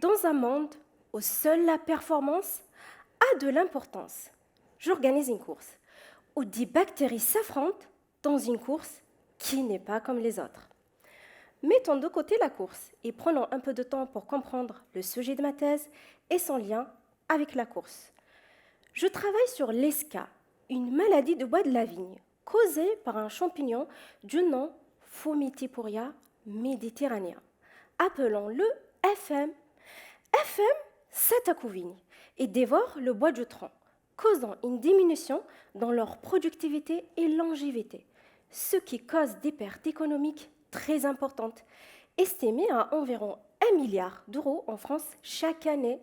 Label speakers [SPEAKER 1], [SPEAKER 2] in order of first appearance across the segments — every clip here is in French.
[SPEAKER 1] Dans un monde où seule la performance a de l'importance, j'organise une course où 10 bactéries s'affrontent dans une course qui n'est pas comme les autres. Mettons de côté la course et prenons un peu de temps pour comprendre le sujet de ma thèse et son lien avec la course. Je travaille sur l'ESCA, une maladie de bois de la vigne causée par un champignon du nom Fomitiporia méditerranea. Appelons-le FM. FM s'attaque aux vignes et dévore le bois du tronc, causant une diminution dans leur productivité et longévité, ce qui cause des pertes économiques très importantes, estimées à environ 1 milliard d'euros en France chaque année.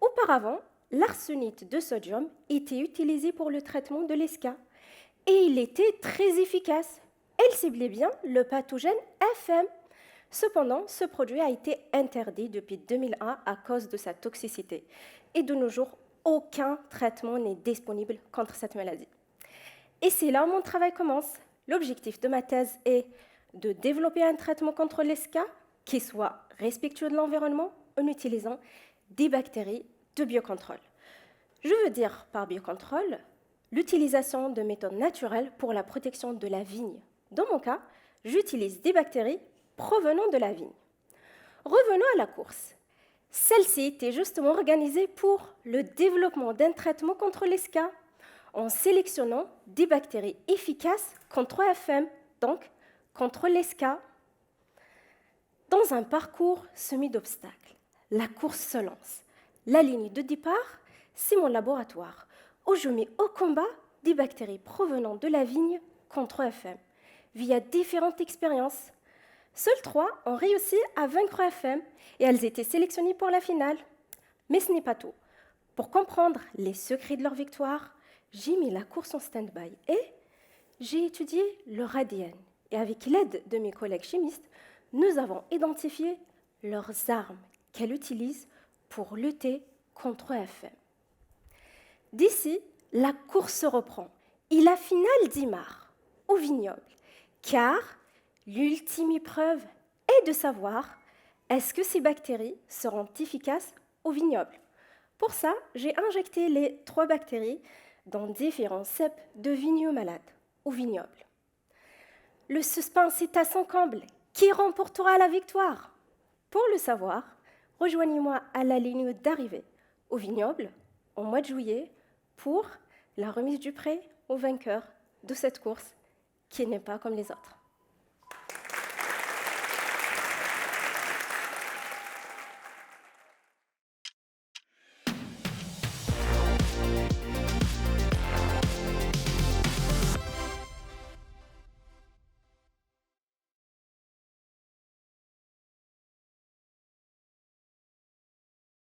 [SPEAKER 1] Auparavant, l'arsénite de sodium était utilisé pour le traitement de l'ESCA et il était très efficace. Elle ciblait bien le pathogène FM. Cependant, ce produit a été interdit depuis 2001 à cause de sa toxicité. Et de nos jours, aucun traitement n'est disponible contre cette maladie. Et c'est là où mon travail commence. L'objectif de ma thèse est de développer un traitement contre l'ESCA qui soit respectueux de l'environnement en utilisant des bactéries de biocontrôle. Je veux dire par biocontrôle l'utilisation de méthodes naturelles pour la protection de la vigne. Dans mon cas, j'utilise des bactéries provenant de la vigne. Revenons à la course. Celle-ci était justement organisée pour le développement d'un traitement contre l'ESCA en sélectionnant des bactéries efficaces contre FM, donc contre l'ESCA. Dans un parcours semé d'obstacles, la course se lance. La ligne de départ, c'est mon laboratoire, où je mets au combat des bactéries provenant de la vigne contre FM, via différentes expériences. Seules 3 ont réussi à vaincre FM et elles étaient sélectionnées pour la finale. Mais ce n'est pas tout. Pour comprendre les secrets de leur victoire, j'ai mis la course en stand-by et j'ai étudié leur ADN. Et avec l'aide de mes collègues chimistes, nous avons identifié leurs armes qu'elles utilisent pour lutter contre FM. D'ici, la course se reprend et la finale démarre au vignoble, car l'ultime épreuve est de savoir est-ce que ces bactéries seront efficaces au vignoble. Pour ça, j'ai injecté les 3 bactéries dans différents ceps de vignes malades au vignoble. Le suspense est à son comble. Qui remportera la victoire? Pour le savoir, rejoignez-moi à la ligne d'arrivée au vignoble au mois de juillet pour la remise du prix au vainqueur de cette course qui n'est pas comme les autres.